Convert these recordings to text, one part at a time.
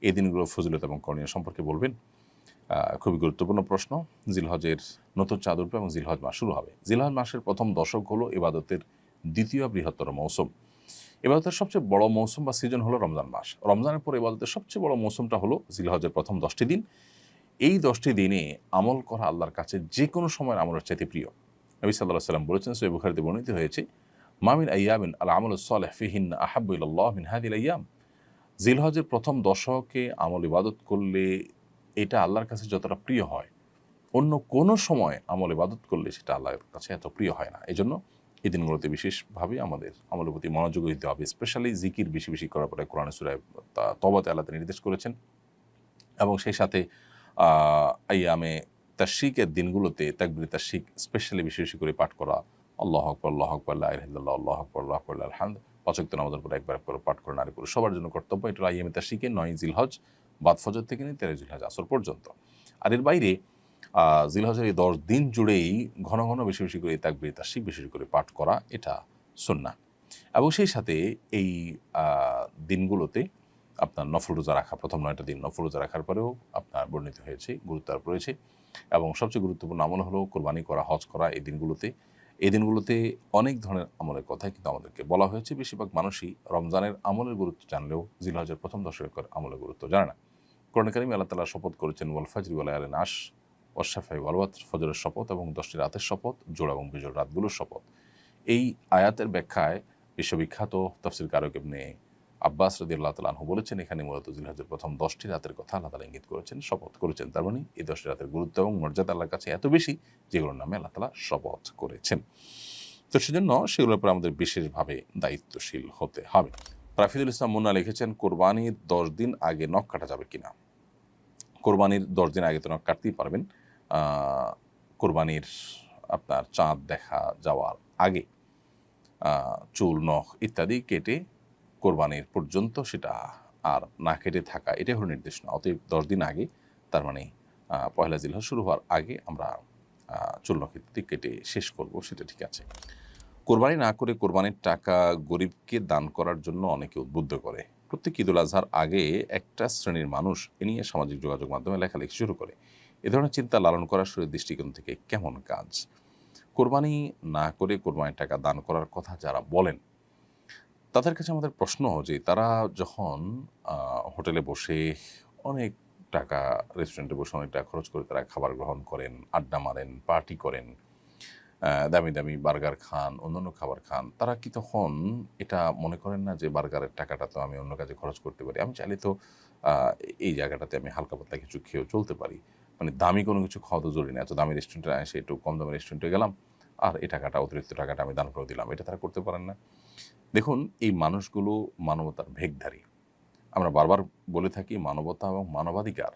এই দিনগুলোর ফজিলত এবং করণীয় সম্পর্কে বলবেন। খুবই গুরুত্বপূর্ণ প্রশ্ন। জিলহজের নতুন চাঁদ উঠবে এবং জিলহজ মাস শুরু হবে। জিলহজ মাসের প্রথম দশক হলো ইবাদতের দ্বিতীয় বৃহত্তর মৌসুম। ইবাদতের সবচেয়ে বড় মৌসুম বা সিজন হলো রমজান মাস। রমজানের পর ইবাদতের সবচেয়ে বড় মৌসুমটা হলো জিলহজের প্রথম 10টি দিন। এই 10টি দিনে আমল করা আল্লাহর কাছে যে কোনো সময়ের আমলের চাইতে প্রিয়। নবী সাল্লাল্লাহু আলাইহি ওয়াসাল্লাম বলেছেন, সহিহ বুখারীতে বর্ণিত হয়েছে, মা মিন আইয়ামিন আল আমালুস সালিহ ফিহিন্না আহাব্বু ইলাল্লাহ মিন হাযিহিল আইয়াম। জিলহজের প্রথম দশকে আমল ইবাদত করলে এটা আল্লাহর কাছে যতটা প্রিয় হয়, অন্য কোনো সময় আমল ইবাদত করলে সেটা আল্লাহর কাছে এত প্রিয় হয় না। এজন্য এই দিনগুলোতে বিশেষভাবে আমাদের আমলের প্রতি মনোযোগী দিতে হবে। স্পেশালি জিকির বেশি বেশি করার পরে কোরআনের সূরা তওবাতে আল্লাহ নির্দেশ করেছেন। এবং সেই সাথে আইয়ামে তাশরিকের দিনগুলোতে তাকবীরে তাশরিক স্পেশালি বেশি বেশি করে পাঠ করা, আল্লাহু আকবার, আল্লাহু আকবার, লা ইলাহা ইল্লাল্লাহ, আল্লাহু আকবার, আল্লাহু আকবার, লিল হামদ। ৫ ওয়াক্ত নামাজের পরে একবার করে পাঠ করে নারী পুরুষ সবার জন্য কর্তব্য। এটা হলো আইয়ামে তাশরিকে ৯ জিলহজ বাদ ফজর থেকে নিয়ে ১৩ জিলহজ আসর পর্যন্ত। আর এর বাইরে জিলহজের এই ১০ দিন জুড়েই ঘন ঘন বেশি বেশি করে তাকবীরে তাশরিক বেশি বেশি করে পাঠ করা, এটা সুন্নাহ। এবং সেই সাথে এই দিনগুলোতে আপনার নফল রোজা রাখা, প্রথম ৯টা দিন নফল রোজা রাখার পরেও আপনার বর্ণিত হয়েছে, গুরুত্ব আরোপ রয়েছে। এবং সবচেয়ে গুরুত্বপূর্ণ আমল হলো কোরবানি করা, হজ করা। এই দিনগুলোতে অনেক ধরনের আমলের কথাই কিন্তু আমাদেরকে বলা হয়েছে। বেশিরভাগ মানুষই রমজানের আমলের গুরুত্ব জানলেও জিলহজের প্রথম দশকের আমলের গুরুত্ব জানে না। কোরআনে কারিমে আল্লাহ তাআলা শপথ করেছেন, ওয়াল ফাজরি ওয়া লায়ালিন আশর ওয়াশ শাফা'i ওয়াল ওয়াতর, ফজরের শপথ এবং 10টি রাতের শপথ, জোড়া এবং বিজোড় রাতগুলোর শপথ। এই আয়াতের ব্যাখ্যায় বিশ্ববিখ্যাত তাফসীরকারক ইবনে আব্বাস রাদিয়াল্লাহু তাআলা আনহু বলেছেন, এখানে মূলত জিলহজের প্রথম 10টি রাতের কথা আল্লাহ তাআলা ইঙ্গিত করেছেন, শপথ করেছেন। তার মানে এই 10টি রাতের গুরুত্ব এবং মর্যাদা আল্লাহর কাছে এত বেশি, যেগুলোর নামে আল্লাহ তাআলা শপথ করেছেন। তো সেজন্য সেগুলোর উপর আমাদের বিশেষভাবে দায়িত্বশীল হতে হবে। রাফিদুল ইসলাম মুন্না লিখেছেন, কোরবানির 10 দিন আগে নখ কাটা যাবে কিনা? কোরবানির 10 দিন আগে তো নখ কাটতেই পারবেন। কোরবানির আপনার চাঁদ দেখা যাওয়ার আগে চুল, নখ ইত্যাদি কেটে কোরবানির পর্যন্ত সেটা আর না কেটে থাকা, এটাই হলো নির্দেশ না। অতএব 10 দিন আগে, তার মানে পহেলা জিলহজ শুরু হওয়ার আগে আমরা চুল, নখ ইত্যাদি কেটে শেষ করব, সেটা ঠিক আছে। কোরবানি না করে কোরবানির টাকা গরিবকে দান করার জন্য অনেকে উদ্বুদ্ধ করে। প্রত্যেক ঈদুল আজহার আগে একটা শ্রেণীর মানুষ এ নিয়ে সামাজিক যোগাযোগ মাধ্যমে লেখালেখি শুরু করে। এ ধরনের চিন্তা লালন করা শরীর দৃষ্টিকোণ থেকে কেমন কাজ? কোরবানি না করে কোরবানির টাকা দান করার কথা যারা বলেন, তাদের কাছে আমাদের প্রশ্ন যে তারা যখন হোটেলে বসে অনেক টাকা, রেস্টুরেন্টে বসে অনেক টাকা খরচ করে তারা খাবার গ্রহণ করেন, আড্ডা মারেন, পার্টি করেন, দামি দামি বার্গার খান, অন্যান্য খাবার খান, তারা কি তখন এটা মনে করেন না যে বার্গারের টাকাটা তো আমি অন্য কাজে খরচ করতে পারি, আমি চাইলে তো এই জায়গাটাতে আমি হালকা পাতলা কিছু খেয়েও চলতে পারি, মানে দামি কোনো কিছু খাওয়া তো জরুরি না, এত দামি রেস্টুরেন্টে এসে একটু কম দামি রেস্টুরেন্টে গেলাম আর এই টাকাটা, অতিরিক্ত টাকাটা আমি দান করে দিলাম, এটা তারা করতে পারেন না? দেখুন, এই মানুষগুলো মানবতার ভেকধারী। আমরা বারবার বলে থাকি, মানবতা এবং মানবাধিকার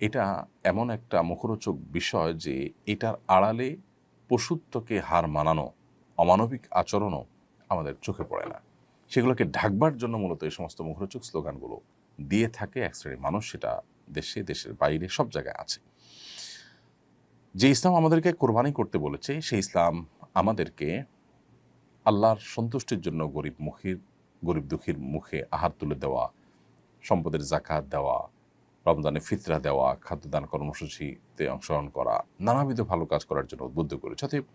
এটা এমন একটা মুখরোচক বিষয় যে এটার আড়ালে পশুত্বকে হার মানানো অমানবিক আচরণও আমাদের চোখে পড়ে না। সেগুলোকে ঢাকবার জন্য মূলত এই সমস্ত মুখরোচক স্লোগানগুলো দিয়ে থাকে এক শ্রেণীর মানুষ, সেটা দেশে, দেশের বাইরে সব জায়গায় আছে। যে ইসলাম আমাদেরকে কোরবানি করতে বলেছে, সেই ইসলাম আমাদেরকে আল্লাহর সন্তুষ্টির জন্য গরিব দুঃখীর মুখে আহার তুলে দেওয়া, সম্পদের জাকাত দেওয়া, রমজানে ফিতরা দেওয়া, খাদ্যদান কর্মসূচিতে অংশগ্রহণ করা, নানাবিধ ভালো কাজ করার জন্য উদ্বুদ্ধ করেছে। অতএব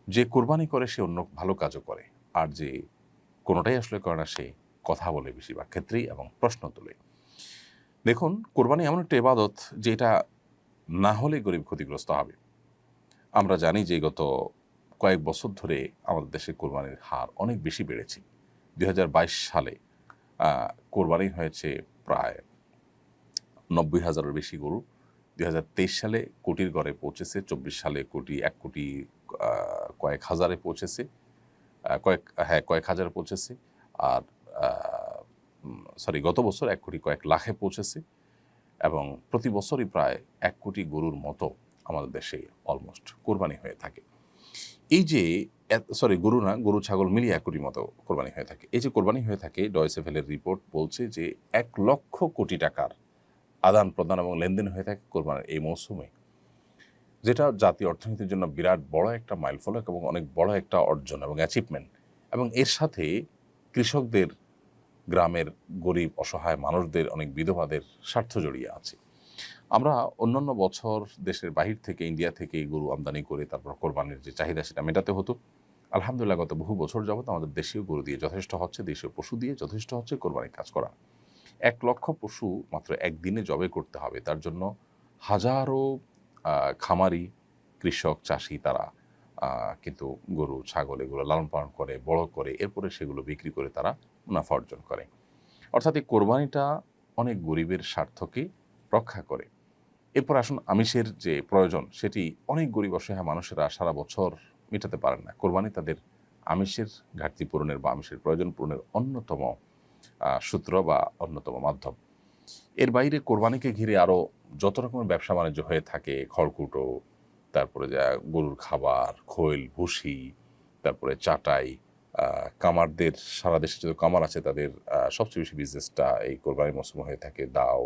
যে কোরবানি করে সে অন্য ভালো কাজও করে, আর যে কোনোটাই আসলে করে না সে কথা বলে বেশিরভাগ ক্ষেত্রেই এবং প্রশ্ন তোলে। দেখুন, কোরবানি এমন একটা ইবাদত যে এটা না হলে গরিব ক্ষতিগ্রস্ত হবে। আমরা জানি যে গত কয়েক বছর ধরে আমাদের দেশে কোরবানির হার অনেক বেশি বেড়েছে। 2022 সালে কোরবানি হয়েছে প্রায় 90,000-এর বেশি গরু। 2023 সালে কোটির ঘরে পৌঁছেছে, 24 সালে এক কোটি কয়েক হাজারে পৌঁছেছে, কয়েক হাজারে পৌঁছেছে। আর গত বছর 1 কোটি কয়েক লাখে পৌঁছেছে এবং প্রতি বছরই প্রায় 1 কোটি গরুর মতো আমাদের দেশে অলমোস্ট কোরবানি হয়ে থাকে। এই যে গরু না, গরু ছাগল মিলিয়ে 1 কোটির মতো কোরবানি হয়ে থাকে। এই যে কোরবানি হয়ে থাকে, ডয়েচে ভেলের রিপোর্ট বলছে যে 1 লক্ষ কোটি টাকার আদান প্রদান এবং লেনদেন হয়ে থাকে কোরবানির এই মৌসুমে, যেটা জাতীয় অর্থনীতির জন্য বিরাট বড় একটা মাইলফলক এবং অনেক বড় একটা অর্জন এবং অ্যাচিভমেন্ট। এবং এর সাথে কৃষকদের গ্রামের গরিব অসহায় মানুষদের, অনেক বিধবাদের স্বার্থ জড়িয়ে আছে। আমরা অন্যান্য বছর দেশের বাহির থেকে, ইন্ডিয়া থেকে গরু আমদানি করে তারপর কোরবানির যে চাহিদা সেটা মেটাতে হতো। আলহামদুলিল্লাহ গত বহু বছর যাবত আমাদের দেশীয় গরু দিয়ে যথেষ্ট হচ্ছে, দেশীয় পশু দিয়ে যথেষ্ট হচ্ছে কোরবানির কাজ করা। ১ লক্ষ পশু মাত্র একদিনে জবে করতে হবে, তার জন্য হাজারো খামারি, কৃষক, চাষি তারা কিন্তু গরু, ছাগল এগুলো লালন পালন করে, বড় করে, এরপরে সেগুলো বিক্রি করে তারা মুনাফা অর্জন করে। অর্থাৎ এই কোরবানিটা অনেক গরিবের স্বার্থকে রক্ষা করে। এরপর আসুন, আমিষের যে প্রয়োজন সেটি অনেক গরিব অসহায় মানুষেরা সারা বছর মেটাতে পারেন না। কোরবানি তাদের আমিষের ঘাটতি পূরণের বা আমিষের প্রয়োজন পূরণের অন্যতম সূত্র বা অন্যতম মাধ্যম। এর বাইরে কোরবানিকে ঘিরে আরও যত রকমের ব্যবসা বাণিজ্য হয়ে থাকে, খড়কুটো, তারপরে যা গরুর খাবার, খৈল, ভুসি, তারপরে চাটাই, কামারদের, সারা দেশে যত কামার আছে তাদের সবচেয়ে বেশি বিজনেসটা এই কোরবানির মৌসুমে হয়ে থাকে। দাও,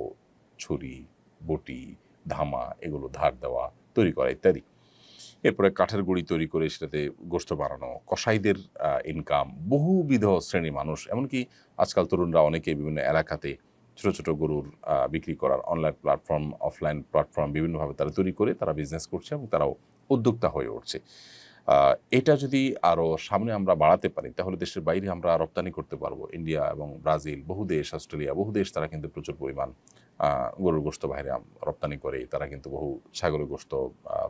ছুরি, বটি, ধামা এগুলো ধার দেওয়া, তৈরি করা ইত্যাদি। এরপরে কাঠের গুঁড়ি তৈরি করে সেটাতে গোশত বানানো, কসাইদের ইনকাম, বহুবিধ শ্রেণীর মানুষ, এমনকি আজকাল তরুণরা অনেকে বিভিন্ন এলাকাতে ছোট ছোট গরুর বিক্রি করার অনলাইন প্ল্যাটফর্ম, অফলাইন প্ল্যাটফর্ম বিভিন্নভাবে তারা তৈরি করে তারা বিজনেস করছে এবং তারাও উদ্যোক্তা হয়ে উঠছে। এটা যদি আরও সামনে আমরা বাড়াতে পারি তাহলে দেশের বাইরে আমরা রপ্তানি করতে পারবো। ইন্ডিয়া এবং ব্রাজিল, বহু দেশ, অস্ট্রেলিয়া, বহু দেশ তারা কিন্তু প্রচুর পরিমাণ গরুর গোশত বাইরে রপ্তানি করে। তারা কিন্তু বহু ছাগলের গোশত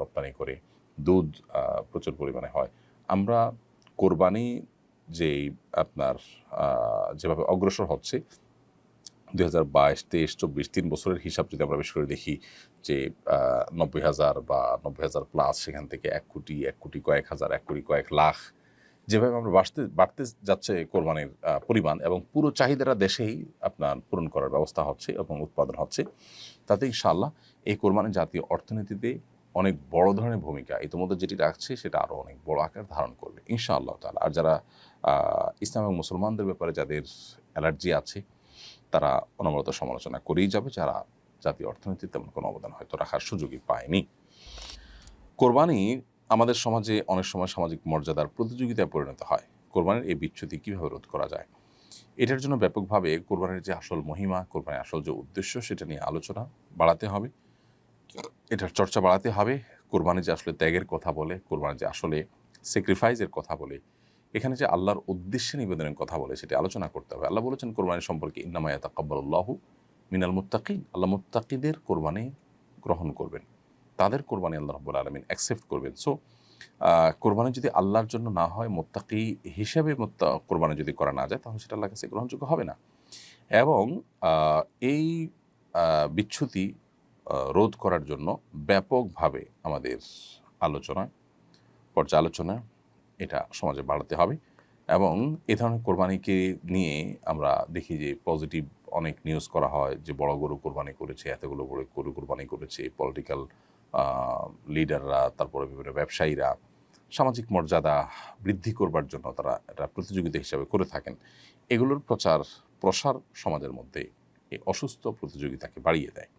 রপ্তানি করে। দুধ প্রচুর পরিমাণে হয়। আমরা কোরবানি যেই আপনার যেভাবে অগ্রসর হচ্ছে 2022, 23, 24, 3 বছরের হিসাব যদি আমরা বেশ করে দেখি যে 90,000 বা 90,000 প্লাস, সেখান থেকে 1 কোটি, 1 কোটি কয়েক হাজার, 1 কোটি কয়েক লাখ, যেভাবে আমরা বাড়তে যাচ্ছে কোরবানির পরিমাণ এবং পুরো চাহিদাটা দেশেই আপনার পূরণ করার ব্যবস্থা হচ্ছে এবং উৎপাদন হচ্ছে, তাতে ইনশাআল্লাহ এই কোরবানি জাতীয় অর্থনীতিতে অনেক বড় ধরনের ভূমিকা ইতিমধ্যে যেটি রাখছে সেটা আরও অনেক বড় আকার ধারণ করবে ইনশাআল্লাহ তাআলা। আর যারা ইসলাম এবং মুসলমানদের ব্যাপারে যাদের অ্যালার্জি আছে তারা অনবরত সমালোচনা করেই যাবে, যারা জাতীয় অর্থনীতিতে তেমন কোনো অবদান হয়তো রাখার সুযোগই পায়নি। কোরবানি আমাদের সমাজে অনেক সময় সামাজিক মর্যাদার প্রতিযোগিতায় পরিণত হয়। কোরবানির এই বিচ্যুতি কীভাবে রোধ করা যায়? এটার জন্য ব্যাপকভাবে কোরবানির যে আসল মহিমা, কোরবানির আসল যে উদ্দেশ্য সেটা নিয়ে আলোচনা বাড়াতে হবে, এটার চর্চা বাড়াতে হবে। কোরবানি যে আসলে ত্যাগের কথা বলে, কোরবানি যে আসলে স্যাক্রিফাইসের কথা বলে, এখানে যে আল্লাহর উদ্দেশ্যে নিবেদনের কথা বলে সেটি আলোচনা করতে হবে। আল্লাহ বলেছেন কোরবানি সম্পর্কে, ইন্নামা ইয়াতাকাব্বালুল্লাহু মিনাল মুত্তাকিন, আল্লাহ মুত্তাকিদের কোরবানি গ্রহণ করবেন, তাদের কোরবানি আল্লাহ রাব্বুল আলামিন অ্যাকসেপ্ট করবেন। সো কোরবানি যদি আল্লাহর জন্য না হয়, মুত্তাকি হিসেবে কোরবানি যদি করা না যায়, তাহলে সেটা আল্লাহর কাছে গ্রহণযোগ্য হবে না। এবং এই বিচ্যুতি রোধ করার জন্য ব্যাপকভাবে আমাদের আলোচনা, পর্যালোচনা এটা সমাজে বাড়াতে হবে। এবং এ ধরনের কোরবানিকে নিয়ে আমরা দেখি যে পজিটিভ অনেক নিউজ করা হয় যে বড় গরু কোরবানি করেছে, এতগুলো বড় গরু কোরবানি করেছে, পলিটিক্যাল লিডাররা, তারপরে বিভিন্ন ব্যবসায়ীরা সামাজিক মর্যাদা বৃদ্ধি করবার জন্য তারা এটা প্রতিযোগিতা হিসাবে করে থাকেন। এগুলোর প্রসার সমাজের মধ্যে এই অসুস্থ প্রতিযোগিতাকে বাড়িয়ে দেয়।